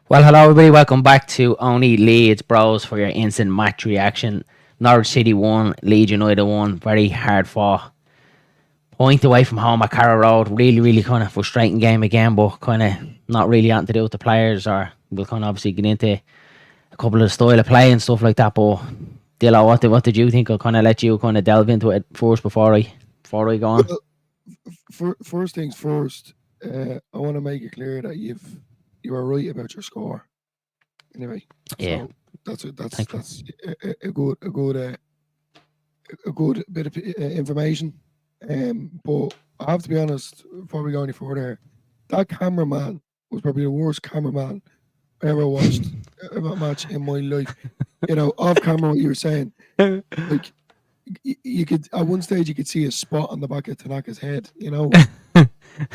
Well, hello everybody. Welcome back to Only Leeds Bros for your instant match reaction. Norwich City won, Leeds United won. Very hard fought. Point away from home at Carrow Road. Really kind of frustrating game again, but kind of not really anything to do with the players. Or we'll kind of obviously get into a couple of the style of play and stuff like that. But Dilo, what did you think? I'll kind of let you kind of delve into it first before I go on. Well, first things first, I want to make it clear that you are right about your score. Anyway, Yeah, so thankfully. that's a good bit of information. But I have to be honest before we go any further. That cameraman was probably the worst cameraman I ever watched a match in my life. Off camera, what you were saying, like you could at one stage you could see a spot on the back of Tanaka's head. In and out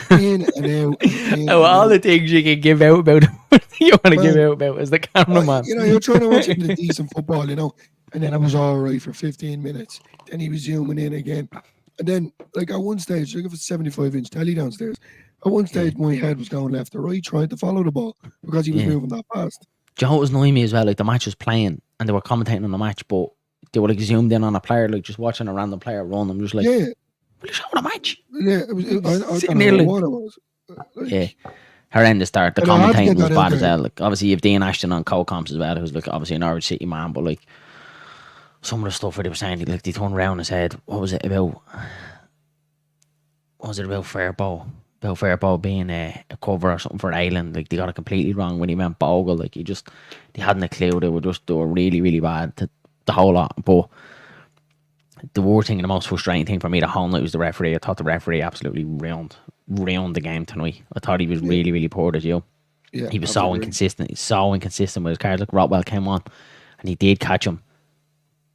and in Oh, and all out. the things you can give out about him. You want to give Man, out about is the cameraman. you're trying to watch a bit of decent football, and then I was all right for 15 minutes. Then he was zooming in again. And then, like, at one stage, like, if it's 75-inch telly downstairs, at one Yeah, stage, my head was going left to right trying to follow the ball because he was yeah. moving that fast. Do you know what was annoying me as well? Like the match was playing and they were commentating on the match, but they were like zoomed in on a player, like just watching a random player run. I'm just like, Yeah, will you show the match? yeah. I don't Sitting know there like, what it was. yeah, Like, horrendous start. The and I had to commentating get was that out bad as there. well. Like obviously you have Dean Ashton on co-comps as well, who's like obviously an Norwich City man, but like some of the stuff where they were saying, like they turned around and said, what was it about? What was it about Fairbow? About Fairbow being a cover or something for Ireland. Like they got it completely wrong when he meant Bogle. Like they hadn't a clue. They were really bad. The whole lot. But the worst thing and the most frustrating thing for me the whole night was the referee. I thought the referee absolutely ruined the game tonight. I thought he was Yeah, really poor as you. yeah, He was so absolutely. inconsistent. He's so inconsistent with his cards. Like Rotwell came on and he did catch him,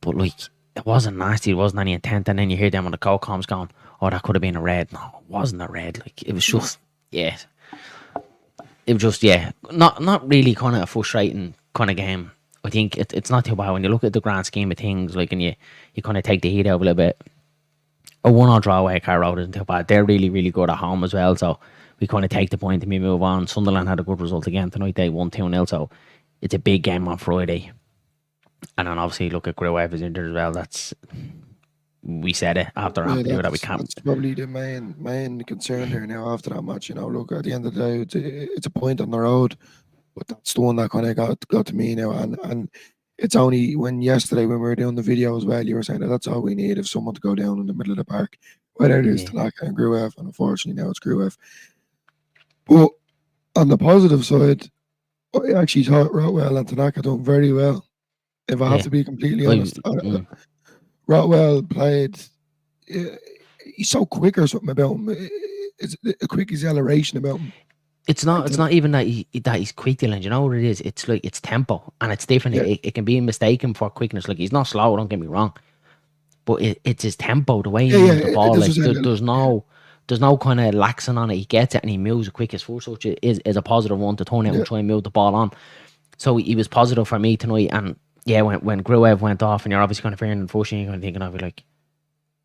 but like it wasn't nasty. It wasn't any intent. And then you hear them on the call comms going, "Oh, that could have been a red." No, it wasn't a red. Like it was No, just yeah. It was just yeah. Not really kind of a frustrating kind of game. I think it's not too bad when you look at the grand scheme of things. Like and you kind of take the heat out a little bit. A 1-1 draw away at Carrow Road isn't too bad. They're really good at home as well. So we kind of take the point and we move on. Sunderland had a good result again tonight. They won 2-0. So it's a big game on Friday. And then obviously look at Gruev is injured as well. We said it after yeah, Ampadu that we can't. that's probably the main concern there now after that match. Look, at the end of the day, it's a point on the road, but that's the one that kind of got to me now. And it's only yesterday when we were doing the video as well, you were saying that that's all we need if someone to go down in the middle of the park, whether it is Yeah, Tanaka and Gruev, and unfortunately now it's Gruev. But on the positive side, I actually thought Rotwell and Tanaka done very well. If I have yeah. to be completely I, honest, Rotwell played. Uh, he's so quick or something about him. It's a quick acceleration about him. it's And not. It's not even that he's quick, Dylan. You know what it is? It's like it's tempo and it's different. yeah, It can be mistaken for quickness. Like he's not slow. Don't get me wrong, but it's his tempo, the way he yeah. moves the ball. This Like was it. there's no kind of laxing on it. He gets it and he moves it quick. His first touch is a positive one to turn out Yeah, and try and move the ball on. So he was positive for me tonight. And yeah, when Gruev went off, and you're obviously kind of fearing and forcing, you're kind of thinking of it like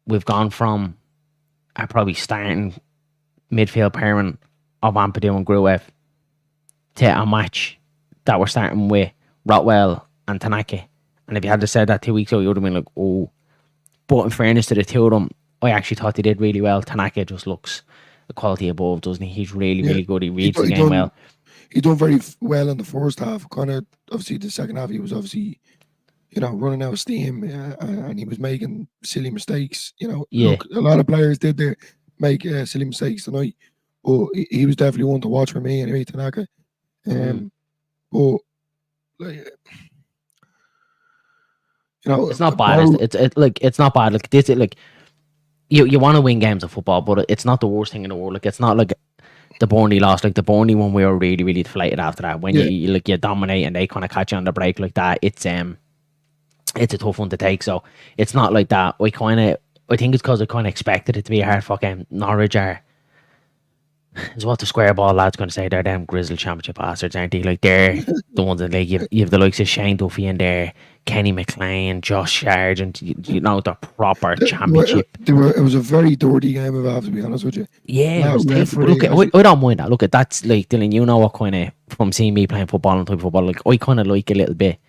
we've gone from our probably starting midfield pairing of Ampadu and Gruev to a match that we're starting with Rotwell and Tanaka. And if you had to said that 2 weeks ago, you would have been like, oh. But in fairness to the two of them, I actually thought they did really well. Tanaka just looks a quality above, doesn't he? He's yeah. really good. He He, reads do- the he game done well. he done very well in the first half. Kind of obviously the second half he was obviously running out of steam, and he was making silly mistakes. Yeah. Look, a lot of players did make silly mistakes tonight, but he was definitely one to watch for me anyway, Tanaka. Mm. Um, but like, It's not bad. Paul, It's not bad. Like this, like you want to win games of football, but it's not the worst thing in the world. Like it's not like the Burnley loss, like the Burnley one. We were really deflated after that. When yeah, you dominate and they kind of catch you on the break like that, it's a tough one to take. So it's not like that. I think it's because I kind of expected it to be a hard fuck game. Norwich are is what the square ball lads going to say. They're them grizzled championship bastards, aren't they? Like they're the ones that like you have the likes of Shane Duffy in there, Kenny McLean, Josh Sargent. You know the proper championship. It was a very dirty game of ours, to be honest with you. Yeah, it That was different. Look, referee, I don't mind that. Look, that's like Dylan. You know what kind of from seeing me playing football and type of football. Like I kind of like a little bit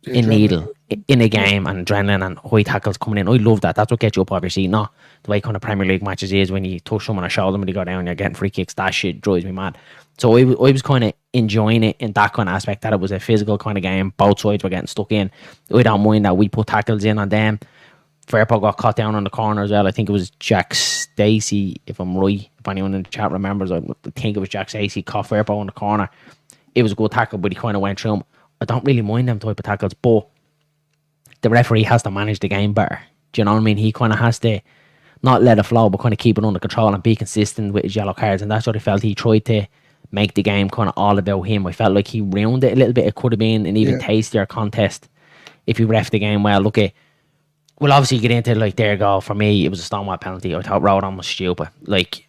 the in needle adrenaline. in a game and adrenaline and high tackles coming in. I love that. That's what gets you up off your seat. Not the way kind of Premier League matches is when you touch someone or shoulder them when they go down, you're getting free kicks. That shit drives me mad. So I was kind of enjoying it in that kind of aspect, that it was a physical kind of game. Both sides were getting stuck in. I don't mind that we put tackles in on them. Fairpo got caught down on the corner as well. I think it was Jack Stacey, if I'm right. If anyone in the chat remembers, I think it was Jack Stacey caught Fairpo on the corner. It was a good tackle, but he kind of went through him. I don't really mind them type of tackles, but the referee has to manage the game better. Do you know what I mean? He kind of has to not let it flow, but kind of keep it under control and be consistent with his yellow cards. And that's what I felt. He tried to make the game kind of all about him. I felt like he ruined it a little bit. It could have been an even tastier contest if he ref the game well. Look at, we'll obviously get into like their goal. For me, it was a Stonewall penalty. I thought Rodon was stupid. Like,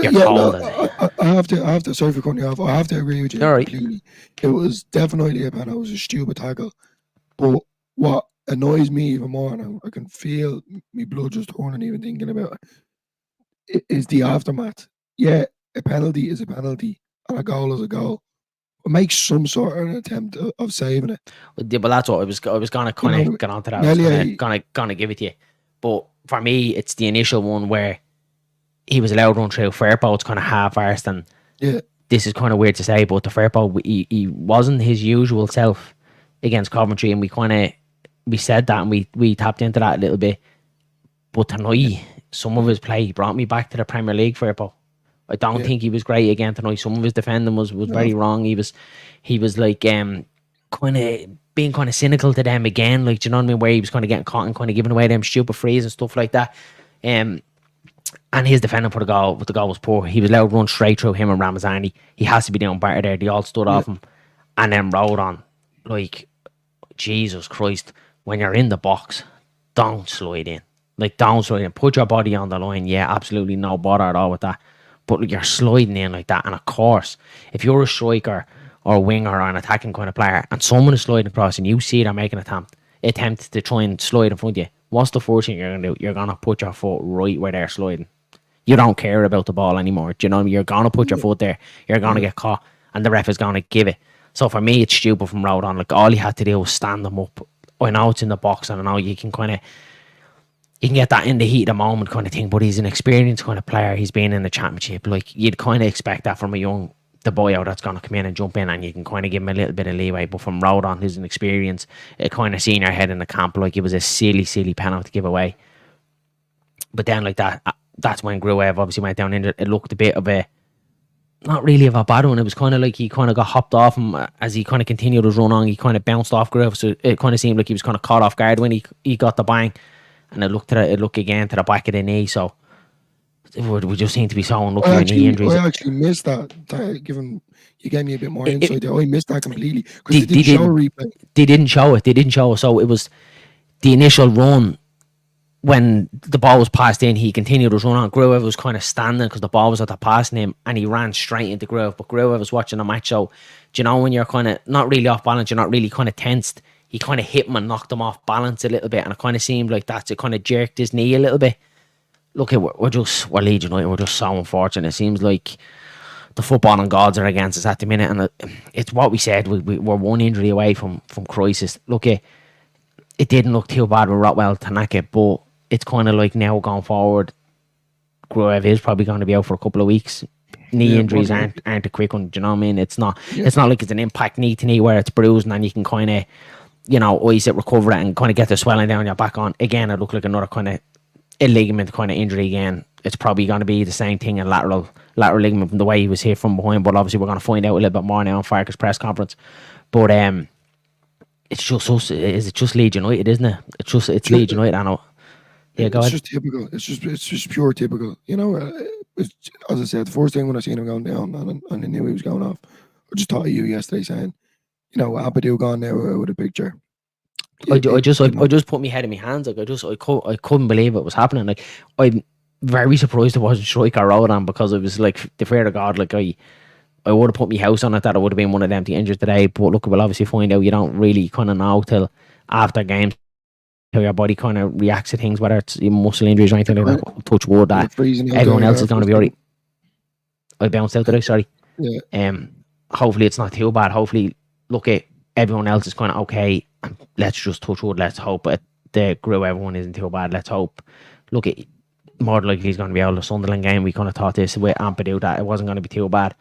you're cold. I have to. Sorry for cutting you off. I have to agree with you completely. It was definitely a penalty. It was a stupid tackle. But what annoys me even more, and I can feel my blood just turning even thinking about it, is the aftermath. Yeah, a penalty is a penalty, and a goal is a goal. But make some sort of an attempt of saving it. Yeah, but that's what I was gonna kind of get onto that. I was gonna give it to you. But for me, it's the initial one where he was allowed to run through. Fairpo, it's kind of half-arsed, and this is kind of weird to say, but the Fairpo, he wasn't his usual self against Coventry, and we said that, and we tapped into that a little bit. But tonight, some of his play brought me back to the Premier League. Fairpo, I don't think he was great again tonight. Some of his defending was very wrong. He was like kind of being kind of cynical to them again, like, do you know what I mean? Where he was kind of getting caught and kind of giving away them stupid frees and stuff like that. And his defending for the goal, but the goal was poor. He was allowed to run straight through him and Ramazani. He has to be doing better there. They all stood off him and then rode on. Like, Jesus Christ, when you're in the box, don't slide in. Like, don't slide in. Put your body on the line. Yeah, absolutely no bother at all with that. But you're sliding in like that. And of course, if you're a striker or a winger or an attacking kind of player and someone is sliding across and you see they're making an attempt to try and slide in front of you, what's the first thing you're going to do? You're going to put your foot right where they're sliding. You don't care about the ball anymore. Do you know what I mean? You're going to put your foot there. You're going to get caught. And the ref is going to give it. So for me, it's stupid from Rodon. Like, all he had to do was stand them up. I know it's in the box, and I know you can get that in the heat of the moment kind of thing, but he's an experienced kind of player. He's been in the championship. Like, you'd kind of expect that from the boy out that's going to come in and jump in, and you can kind of give him a little bit of leeway. But from Rodon, who's an experienced kind of senior head in the camp, like, it was a silly penalty to give away. But then, like, that's when Gruev obviously went down injured. It looked a bit of a, not really of a bad one. It was kind of like he kind of got hopped off him as he kind of continued his run on. He kind of bounced off Gruev, so it kind of seemed like he was kind of caught off guard when he got the bang. And it looked again to the back of the knee. So we just seem to be so unlucky with knee injuries. I actually missed that. Given you gave me a bit more insight there, I missed that completely because they didn't show a replay. They didn't show it. So it was the initial run. When the ball was passed in, he continued his run on. Gruev was kind of standing because the ball was at the passing him, and he ran straight into Gruev. But Gruev was watching the match, so do you know when you're kind of not really off balance, you're not really kind of tensed. He kind of hit him and knocked him off balance a little bit, and it kind of seemed like it kind of jerked his knee a little bit. Look, we're Leeds United. We're just so unfortunate. It seems like the footballing gods are against us at the minute, and it's what we said. We're one injury away from crisis. Look, it didn't look too bad with Rotwell Tanaka, but it's kind of like now going forward, Gruev is probably going to be out for a couple of weeks. Knee injuries aren't a quick one. Do you know what I mean? It's not like it's an impact knee to knee where it's bruising and you can kind of, ice it, recover it, and kind of get the swelling down your back on. Again, it looked like another kind of a ligament kind of injury again. It's probably going to be the same thing in lateral ligament from the way he was hit from behind. But obviously, we're going to find out a little bit more now on Farke's press conference. But it's just us. Is it just Leeds United, isn't it? It's Leeds United. I know. Yeah, go ahead. Just typical. It's just pure typical. As I said, the first thing when I seen him going down and I knew he was going off, I just thought of you yesterday saying, Abadou gone there with a picture. I just put my head in my hands. Like I couldn't believe it was happening. Like very surprised it wasn't striker rolled on, because it was like, the fear of God, like I would have put my house on it that it would have been one of them to injure today. But look, we'll obviously find out. You don't really kind of know till after games how your body kind of reacts to things, whether it's muscle injuries or anything like that. Touch wood that everyone else is going to be alright. I bounced out today, sorry. Yeah. Hopefully it's not too bad. Hopefully, look at everyone else is kind of okay. Let's just touch wood. Let's hope the group everyone isn't too bad. Let's hope. Look at, more likely he's going to be out of the Sunderland game. We kind of thought this with Ampadu that it wasn't going to be too bad.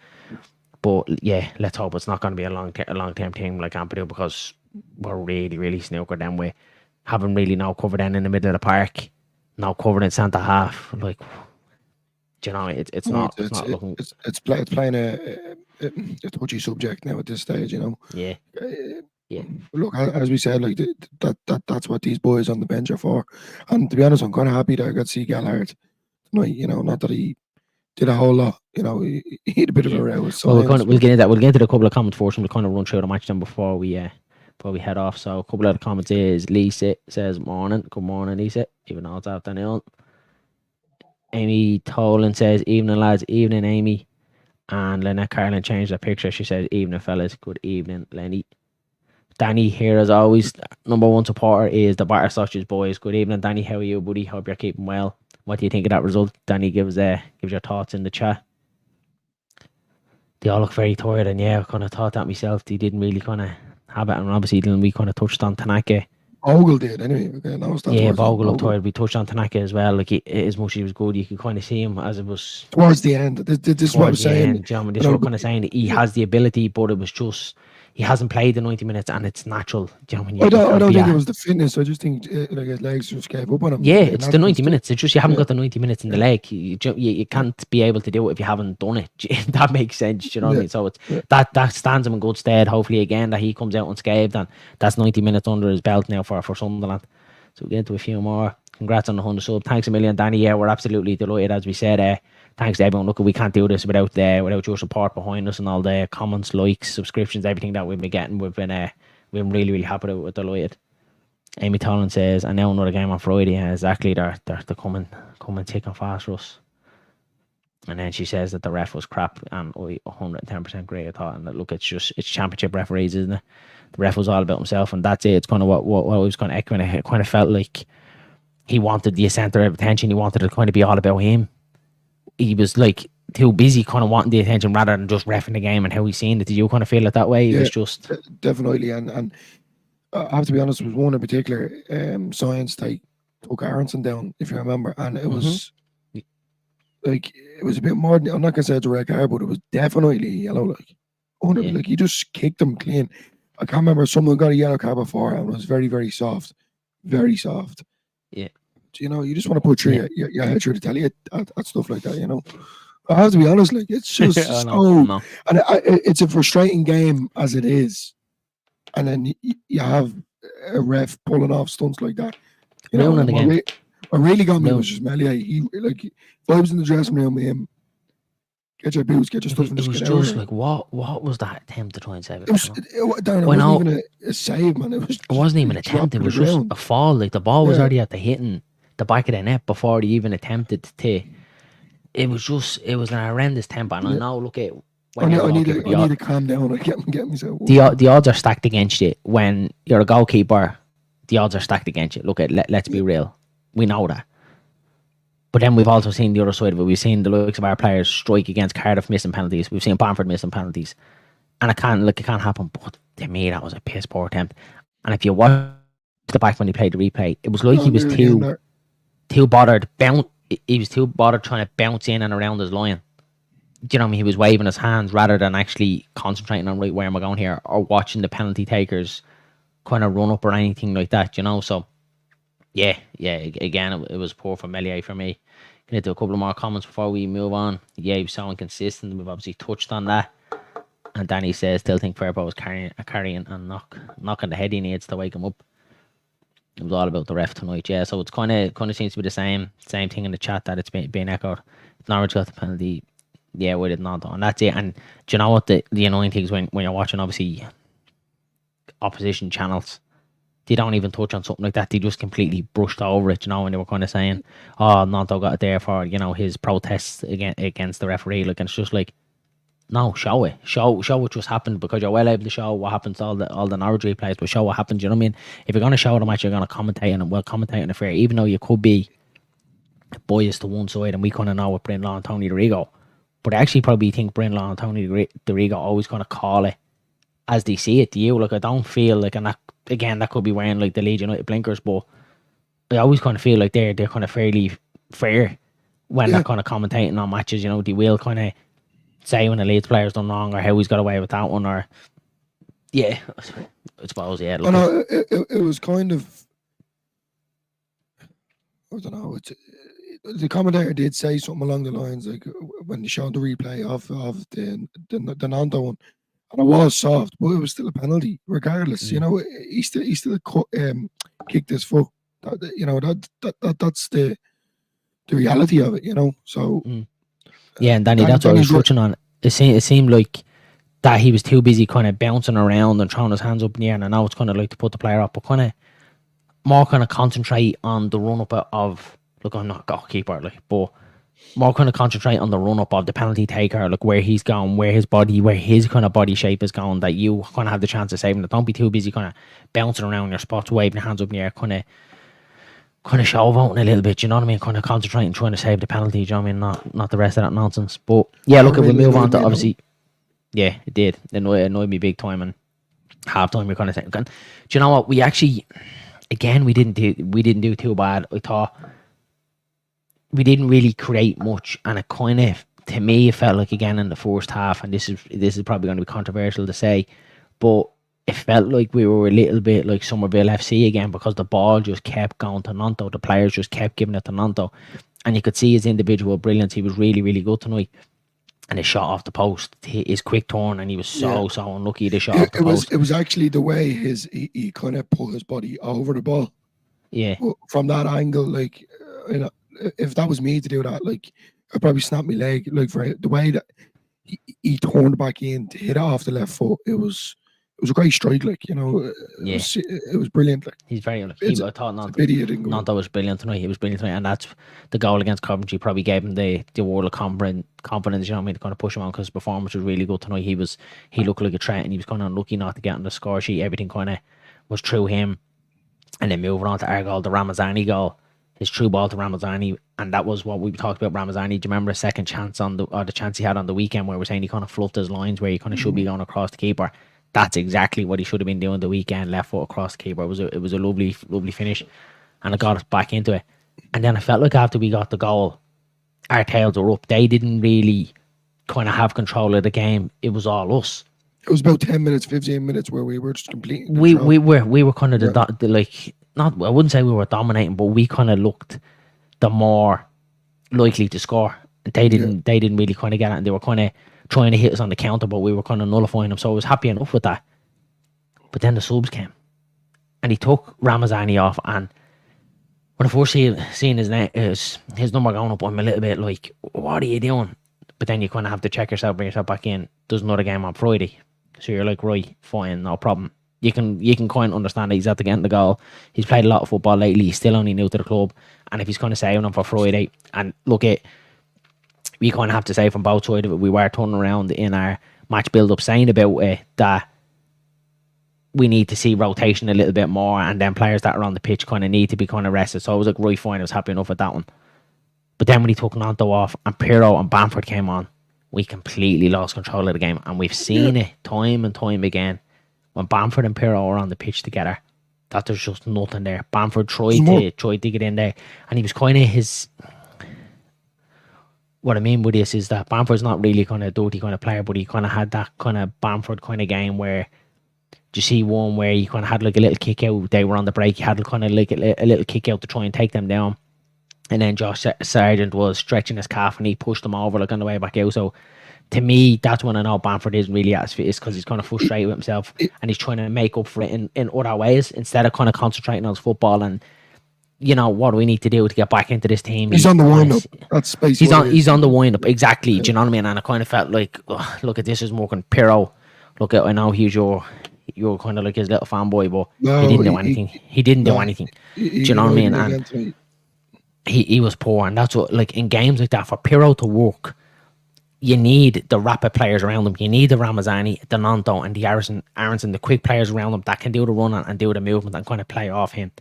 But yeah, let's hope it's not going to be a long term thing like Ampadu, because we're really, really snookered then with having really no cover then in the middle of the park, no cover in centre half. Like, do you know, it's not looking. It's playing a touchy subject now at this stage, you know. Yeah. Yeah. Look, as we said, like that's what these boys on the bench are for. And to be honest, I'm kind of happy that I got to see Gallagher tonight. You know, not that he did a whole lot. You know, he had a bit of a row. Well, we'll get into that. We'll get into a couple of comments first, and we'll kind of run through the match then before we head off. So a couple of the comments is Lisa says morning. Good morning, Lisa. Even though it's afternoon. Amy Tolan says evening lads, evening Amy. And Lynette Carlin changed her picture. She says evening fellas. Good evening, Lenny. Danny here as always. Number one supporter is the Batter Sausages boys. Good evening, Danny. How are you, buddy? Hope you're keeping well. What do you think of that result? Danny, gives your thoughts in the chat. They all look very tired, and yeah, I kind of thought that myself. They didn't really kind of have it, and obviously then we kind of touched on Tanaka. Bogle did anyway. Okay, Bogle looked tired. We touched on Tanaka as well. Like as much as he was good, you could kind of see him as it was towards the end. This is what I'm saying. This is what I'm kind of saying. He has the ability, but it was just he hasn't played the 90 minutes, and it's natural. Do you know, I don't think it was the fitness. I just think like his legs just gave up on him. Yeah, it's the 90 minutes. It's just you haven't got the 90 minutes in the leg. You can't be able to do it if you haven't done it. That makes sense. Do you know what I mean? So it's that stands him in good stead. Hopefully again that he comes out unscathed, and that's 90 minutes under his belt now for Sunderland. So we'll get into a few more. Congrats on the 100 sub. Thanks a million, Danny. Yeah, we're absolutely delighted, as we said. Thanks to everyone. Look, we can't do this without your support behind us and all the comments, likes, subscriptions, everything that we've been getting. We've been really, really happy with delighted. Amy Tolan says, and now another game on Friday. Yeah, exactly. They're coming thick and fast for us. And then she says that the ref was crap, and 110% great, I thought. And look, it's championship referees, isn't it? The ref was all about himself, and that's it. It's kind of what I was kind of echoing. It kind of felt like he wanted the center of attention. He wanted it to kind of be all about him. He was like too busy kind of wanting the attention rather than just reffing the game and how he's seen it. Did you kind of feel it that way? It was just definitely, and I have to be honest, there was one in particular, Science took Aronson down, if you remember, and it was like it was a bit more. I'm not gonna say it's a red card, but it was definitely yellow. Like he just kicked him clean. I can't remember, someone got a yellow card before and it was very, very soft, very soft. Yeah. You know, you just want to put your head through to tell you at stuff like that, you know. I have to be honest, like it's just and it's a frustrating game as it is, and then you have a ref pulling off stunts like that. You know, what really got me was just Melia. He like if I was in the dressing room with him, get your boots, get your stuff, and just get out. It was just like what was that attempt to try and save it? It wasn't even a save, man. It wasn't even an attempt. It was just a fall. Like the ball was already at the hitting the back of the net before they even attempted to. It was an horrendous tempo, and I know. Look at. I need to calm down. I get myself. The odds are stacked against you when you're a goalkeeper. The odds are stacked against you. Look at let's be real. We know that. But then we've also seen the other side of it. We've seen the likes of our players strike against Cardiff missing penalties. We've seen Bamford missing penalties, and it can't happen. But to me, that was a piss poor attempt. And if you watch the back when he played the replay, it was like he was too bothered. He was too bothered trying to bounce in and around his line. Do you know what I mean? He was waving his hands rather than actually concentrating on right where am I going here, or watching the penalty takers kind of run up or anything like that. You know, so. Yeah. Again, it was poor from Melier for me. Going to do a couple of more comments before we move on. Yeah, he was so inconsistent. We've obviously touched on that. And Danny says, still think Fairbaugh was carrying and knocking the head he needs to wake him up. It was all about the ref tonight. Yeah, so it's kind of seems to be the same thing in the chat that it's being echoed. Norwich got the penalty. Yeah, we did not, and that's it. And do you know what the annoying thing is when you're watching obviously opposition channels? they don't even touch on something like that. They just completely brushed over it, and they were kind of saying, "Oh, Nanto got it there for his protests against the referee." Like, and it's just like, no, show it, show what just happened, because you're well able to show what happens to all the Norwich replays, but show what happened. You know what I mean? If you're gonna show the match, you're gonna commentate on it. Well, commentate on it fair, even though you could be biased to one side, and we kind of know with Brindle and Tony DeRigo. But I actually probably think Brindle and Tony DeRigo always kind of call it as they see it to you. Like, I don't feel like, and that could be wearing like the Leeds United blinkers, but I always kind of feel like they're kind of fairly fair when they're kind of commentating on matches. They will kind of say when the Leeds player's done wrong, or how he's got away with that one, or I suppose I know it was kind of, I don't know. The commentator did say something along the lines like when they showed the replay of the Nanto one, and it was soft, but it was still a penalty regardless. He still kicked his foot. That's the reality of it. So and Danny, that's what I was touching on. It seemed like that he was too busy kind of bouncing around and throwing his hands up in the air, and I know it's kind of like to put the player up, but kind of more kind of concentrate on the run up of. Look, I'm not a goalkeeper, but more kind of concentrate on the run up of the penalty taker, like where he's going, where his kind of body shape is going, that you kind of have the chance of saving it. Don't be too busy kind of bouncing around your spots, waving your hands up in the air, kind of showboating a little bit. You know what I mean? Kind of concentrating, trying to save the penalty. You know what I mean? Not the rest of that nonsense. But yeah, look, if we move on to obviously, it did. It annoyed me big time, and half time you're kind of saying, do you know what? We actually, again, we didn't do too bad. I thought. We didn't really create much, and it kind of, to me, it felt like, again, in the first half, and this is probably going to be controversial to say, but it felt like we were a little bit like Somerville FC again, because the ball just kept going to Nanto. The players just kept giving it to Nanto, and you could see his individual brilliance. He was really, really good tonight, and his shot off the post, his quick turn, and he was so unlucky to shot off the post. It was actually the way he kind of pulled his body over the ball. Yeah. From that angle, like, if that was me to do that, like, I'd probably snap my leg. Like, for the way that he turned back in to hit it off the left foot, it was a great strike. Like, it was brilliant. Like, he's very unlucky. I thought Nanto was brilliant tonight. He was brilliant tonight, and that's the goal against Coventry probably gave him the world of confidence. You know what I mean, to kind of push him on, because his performance was really good tonight. He looked like a threat, and he was kind of unlucky not to get on the score sheet. Everything kind of was through him, and then moving on to our goal, the Ramazani goal. His true ball to Ramazani, and that was what we talked about Ramazani. Do you remember a second chance the chance he had on the weekend, where we're saying he kind of fluffed his lines, where he kind of should be going across the keeper? That's exactly what he should have been doing the weekend, left foot across the keeper. It was a lovely finish, and it got us back into it. And then I felt like after we got the goal, our tails were up. They didn't really kind of have control of the game. It was all us. It was about 10 minutes, 15 minutes where we were just completely. We were kind of the like. Not, I wouldn't say we were dominating, but we kind of looked the more likely to score. They didn't really kind of get it, and they were kind of trying to hit us on the counter, but we were kind of nullifying them. So I was happy enough with that. But then the subs came, and he took Ramazani off, and when I first seen his number going up, I'm a little bit like, what are you doing? But then you kind of have to check yourself, bring yourself back in. There's another game on Friday, so you're like, right, fine, no problem. You can kind of understand that he's at the end of the goal. He's played a lot of football lately. He's still only new to the club, and if he's kind of saving him for Friday, and look at, we kind of have to say from both sides of it, we were turning around in our match build-up saying about it that we need to see rotation a little bit more, and then players that are on the pitch kind of need to be kind of rested. So I was like, right, fine, I was happy enough with that one. But then when he took Nanto off and Pirro and Bamford came on, we completely lost control of the game, and we've seen it time and time again. When Bamford and Pirro are on the pitch together, that there's just nothing there. Bamford tried to get in there, and he was kind of his. What I mean with this is that Bamford's not really kind of a dirty kind of player, but he kind of had that kind of Bamford kind of game where, do you see one where he kind of had like a little kick out? They were on the break. He had kind of like a little kick out to try and take them down, and then Josh Sargent was stretching his calf, and he pushed them over like on the way back out. So, to me, that's when I know Bamford isn't really at his fittest, because he's kind of frustrated with himself, and he's trying to make up for it in other ways instead of kind of concentrating on his football and, what do we need to do to get back into this team? He's on the wind-up. That's basically he's on the wind-up, exactly. Do you know what I mean? And I kind of felt like, look at this is working. Pirro, look at, I know he's your you were kind of like his little fanboy, but he No, didn't do anything. He didn't do nah, anything. Do he you know what I annoyed mean? me And again tonight. he was poor, and that's what, like, in games like that, for Pirro to work, you need the rapid players around him. You need the Ramazani, the Nonto, and the Aronson, the quick players around him that can do the run and do the movement and kind of play off him.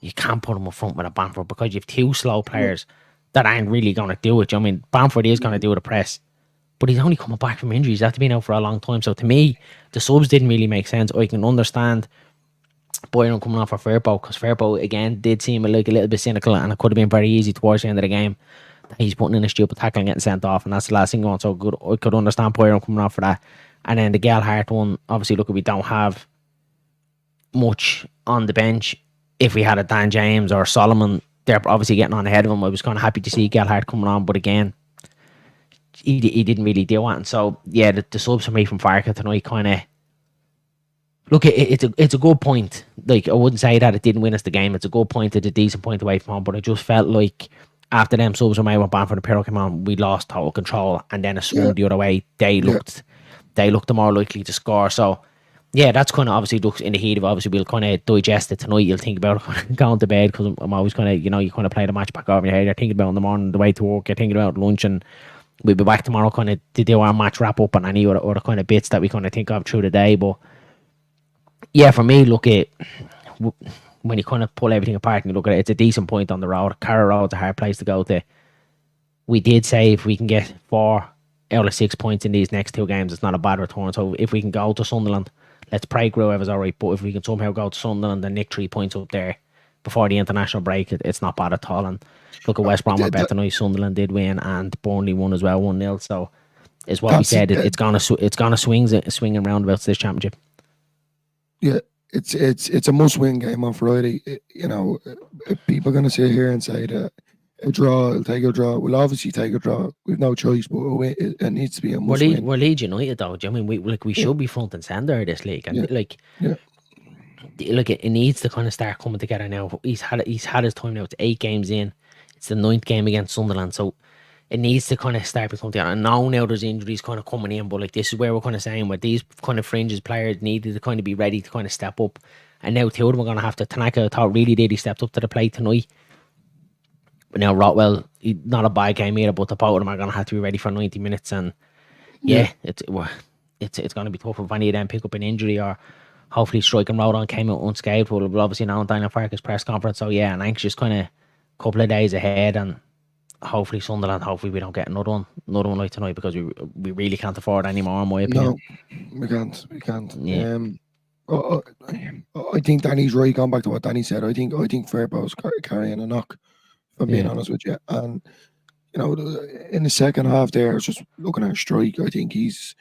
You can't put him up front with a Bamford because you have two slow No, players that aren't really going to do it. I mean, Bamford is going to do the press, but he's only coming back from injuries. He's had to been out for a long time. So to me, the subs didn't really make sense. I can understand Byron coming off for Firpo, because Firpo again did seem like a little bit cynical, and it could have been very easy towards the end of the game. He's putting in a stupid tackle and getting sent off, and that's the last thing going. So good, I could understand Byron coming off for that. And then the Gelhardt one, obviously, look, we don't have much on the bench. If we had a Dan James or Solomon, they're obviously getting on ahead of him. I was kind of happy to see Gelhardt coming on, but again, he didn't really do it. And so, yeah, the subs for me from Farka tonight kind of, look, it's a good point. Like, I wouldn't say that it didn't win us the game. It's a good point. It's a decent point away from home. But I just felt like after them subs were made, when Bamford and Pirro came on, we lost total control, and then it swung yeah, the other way. They yeah, looked the more likely to score. So yeah, that's kind of obviously looks in the heat of, obviously we'll kind of digest it tonight. You'll think about it going to bed, because I'm always kind of, you kind of play the match back over your head. You're thinking about it in the morning, the way to work. You're thinking about lunch, and we'll be back tomorrow kind of to do our match wrap up and any other kind of bits that we kind of think of through the day. But yeah, for me, look at when you kind of pull everything apart and you look at it, it's a decent point on the road. Carrow Road's a hard place to go to. We did say if we can get 4 out of 6 points in these next 2 games, it's not a bad return. So if we can go to Sunderland, let's pray whoever's all right. But if we can somehow go to Sunderland and nick 3 points up there before the international break, it's not bad at all. And look at West Brom were better tonight. Sunderland did win, and Burnley won as well, 1-0. So it's what we that's said. it. It's gonna swing and roundabouts this championship. Yeah, it's a must-win game on Friday. People are going to sit here and say that a draw, will take a draw. We'll obviously take a draw. We've no choice, but it needs to be a must-win. We're Leeds United though. Do you know what I mean we Yeah, should be front and centre of this league, yeah, and like yeah, it needs to kind of start coming together now. He's had his time now. It's 8 games in. It's the 9th game against Sunderland, so it needs to kind of start becoming together. And now there's injuries kind of coming in, but like this is where we're kind of saying where these kind of fringes players needed to kind of be ready to kind of step up. And now 2 of them are going to have to. Tanaka, I thought, really did. He stepped up to the plate tonight. But now Rotwell, not a bad game either, but the both of them are going to have to be ready for 90 minutes. And yeah. yeah, it's going to be tough if any of them pick up an injury, or hopefully Strike and Rodon came out unscathed. We'll obviously know on Daniel Farke's press conference. So yeah, an anxious kind of couple of days ahead, and hopefully Sunderland, hopefully we don't get another one like tonight, because we really can't afford any more, in my opinion. No, we can't. We can't. Yeah. I think Danny's right. Going back to what Danny said, I think Fairbo's carrying a knock. If I'm being Yeah. honest with you, and in the second half there, I was just looking at Strike. I think he's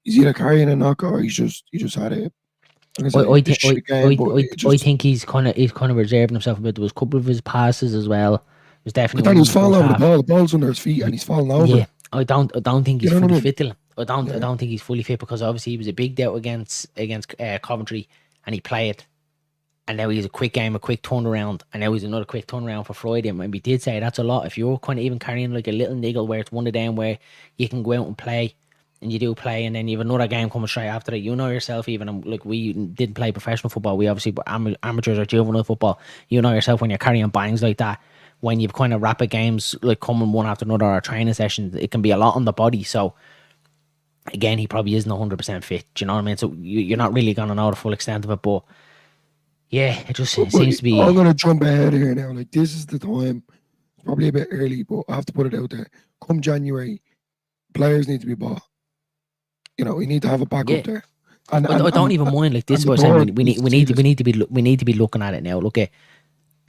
either carrying a knock, or he just had a. I think he's kind of reserving himself a bit. There was a couple of his passes as well. It was I definitely thought one he in was the falling first over the half. ball. The ball's under his feet, and he's falling over. Yeah, I don't think he's You know what I fully mean? fit. Dylan. I Yeah, don't think he's fully fit, because obviously he was a big doubt against Coventry, and he played. And now he's a quick game, a quick turnaround, and now he's another quick turnaround for Friday. And we did say that's a lot. If you're kind of even carrying like a little niggle where it's one of them where you can go out and play, and you do play, and then you have another game coming straight after it. You know yourself, even like we didn't play professional football. We obviously were amateurs or juvenile football. You know yourself when you're carrying bangs like that. When you've kind of rapid games like coming one after another, or training sessions, it can be a lot on the body. So again, he probably isn't 100% fit. Do you know what I mean? So you're not really gonna know the full extent of it, but yeah, it just but seems to I'm be. gonna jump ahead here now. Like, this is the time. It's probably a bit early, but I have to put it out there. Come January, players need to be bought. We need to have a backup Yeah, there, and I don't even mind. Like, this and is the what I'm saying. board needs to see this. We need to be looking at it now. Look at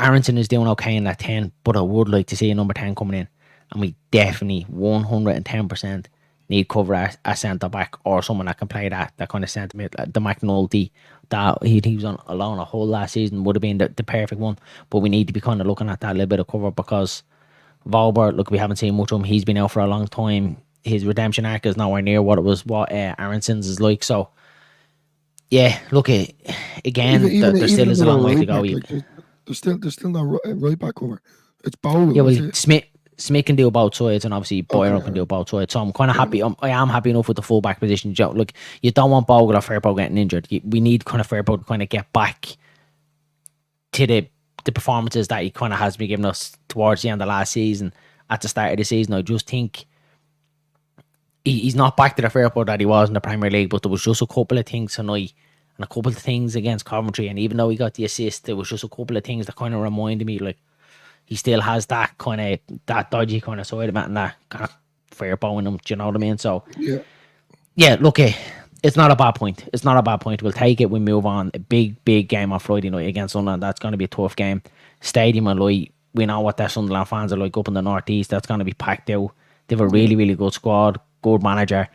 Aronson is doing okay in that 10, but I would like to see a number 10 coming in, and we definitely 110% need cover a centre back, or someone that can play that kind of centre mid. The McNulty that he was on alone a whole last season would have been the perfect one, but we need to be kind of looking at that little bit of cover, because Valbert, look, we haven't seen much of him. He's been out for a long time. His redemption arc is nowhere near what Aronson's is like. So yeah, look, again, there still is a long way to go. Back, like, there's still no right back cover. It's Bowler. Yeah, well, That's it. Smith Smith can do both sides, and obviously Boyer can do both sides. So I'm kind of happy. I am happy enough with the full back position. Look, you don't want Bogle or Fairbow getting injured. We need kind of Fairbow to kind of get back to the performances that he kind of has been giving us towards the end of last season. At the start of the season, I just think he's not back to the Fairbow that he was in the Premier League. But there was just a couple of things tonight and a couple of things against Coventry, and even though he got the assist, there was just a couple of things that kind of reminded me like he still has that kind of that dodgy kind of side of it and that kind of Fairbow in him. Do you know what I mean? So yeah, look, it's not a bad point. It's not a bad point. We'll take it. We move on. A big game on Friday night against Sunderland. That's going to be a tough game. Stadium and like we know what their Sunderland fans are like up in the northeast. That's going to be packed out. They have a really good squad, good manager.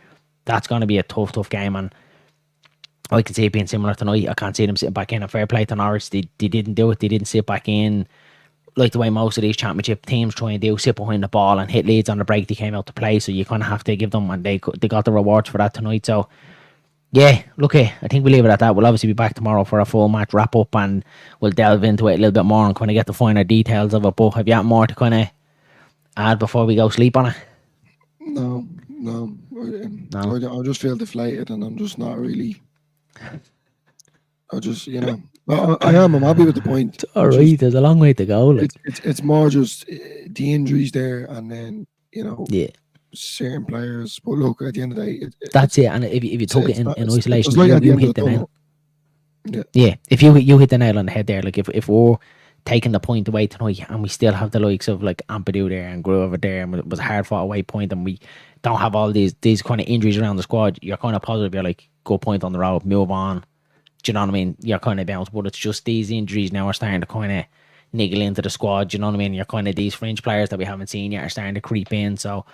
That's going to be a tough game, and I can see it being similar tonight. I can't see them sitting back in. A fair play to Norwich. They didn't do it. They didn't sit back in like the way most of these championship teams try and do, sit behind the ball and hit Leeds on the break. They came out to play, so you kind of have to give them, and they got the rewards for that tonight. So yeah, look, I think we'll leave it at that. We'll obviously be back tomorrow for a full match wrap up, and we'll delve into it a little bit more and kind of get the finer details of it. But have you got more to kind of add before we go sleep on it? No. I just feel deflated, and I'm just not really. I just, I'm happy with the point. All right, there's a long way to go. Like. It's more just the injuries there, and then certain players. But look, at the end of the day, that's it. And if you took it in isolation, like you hit the nail. Yeah, if you hit the nail on the head there, like if we're taking the point away tonight, and we still have the likes of like Ampadu there and Grew over there, and it was a hard fought away point, and we don't have all these kind of injuries around the squad, you're kind of positive. You're like, go point on the road, move on. Do you know what I mean? You're kind of bounced, but it's just these injuries now are starting to kind of niggle into the squad. Do you know what I mean? You're kind of these fringe players that we haven't seen yet are starting to creep in. So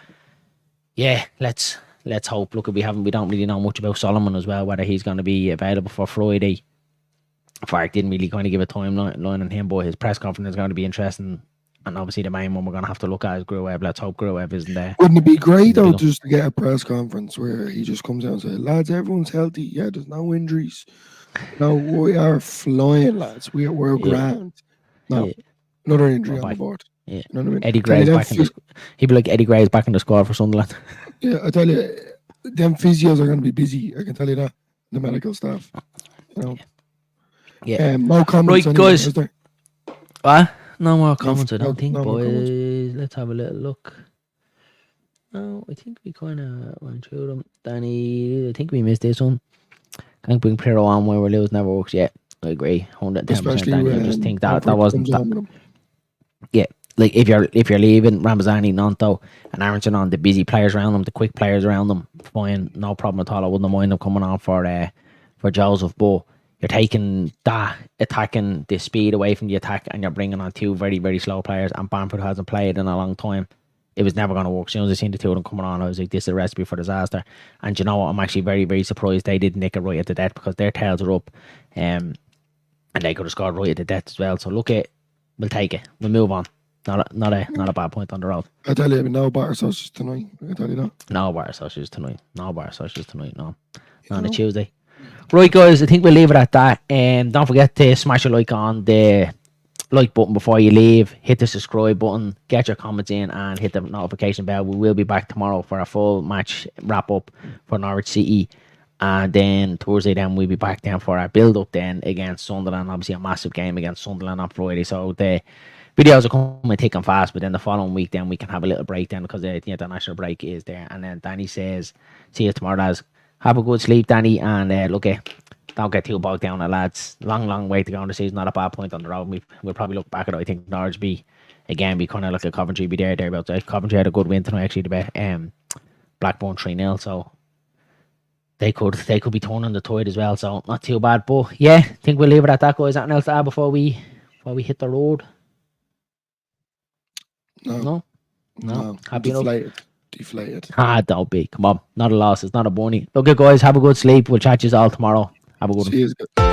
yeah, let's hope. Look, we don't really know much about Solomon as well, whether he's going to be available for Friday. Fark didn't really kind of give a timeline on him, but his press conference is going to be interesting. And obviously the main one we're going to have to look at is Gruev. Let's hope Gruev isn't there. Wouldn't it be great though just to get a press conference where he just comes out and says, lads, everyone's healthy. Yeah, there's no injuries. No, we are flying, lads. We're grand. No, another injury on the board. Yeah. You know what I mean? Eddie Gray's back in he'd be like Eddie Gray's back in the squad for Sunderland. Yeah, I tell you, them physios are going to be busy. I can tell you that. The medical staff. Yeah. No comments. Right, guys. What? No more comments, I don't think, boys. Let's have a little look. No, I think we kind of went through them. Danny, I think we missed this one. Can't bring Pirro on where we're losing never works yet. I agree, 110%. Danny, I just think that wasn't that. Yeah, like if you're leaving Ramazani, Nanto, and Aronson on, the busy players around them, the quick players around them, fine, no problem at all. I wouldn't mind them coming on for Joseph, but you're taking that attacking the speed away from the attack, and you're bringing on two very, very slow players, and Bamford hasn't played in a long time. It was never going to work. As soon as I seen the two of them coming on, I was like, this is a recipe for disaster. And you know what? I'm actually very, very surprised they didn't nick it right at the death, because their tails are up, and they could have scored right at the death as well. So look, we'll take it. We'll move on. Not a bad point on the road. I tell you, no bar sausages tonight. I tell you that. No bar sausages tonight. No. Not on a Tuesday. Right, guys, I think we'll leave it at that. Don't forget to smash a like on the like button before you leave. Hit the subscribe button. Get your comments in and hit the notification bell. We will be back tomorrow for a full match wrap up for Norwich City. And then Thursday, then we'll be back then for our build up then against Sunderland. Obviously, a massive game against Sunderland on Friday. So the videos are coming thick and fast. But then the following week, then we can have a little break then, because the international break is there. And then Danny says, see you tomorrow, lads. Have a good sleep, Danny. And look, don't get too bogged down, lads. Long way to go in the season. Not a bad point on the road. We'll probably look back at it. I think Norwich be kind of like a Coventry be thereabouts. Coventry had a good win tonight, actually, the Blackburn 3-0. So they could be turning the tide as well. So not too bad. But yeah, I think we'll leave it at that, guys. Anything else to add before we hit the road? No. Happy enough. Deflated. Don't be. Come on. Not a loss. It's not a bunny. Okay, guys. Have a good sleep. We'll chat you all tomorrow. Have a good one.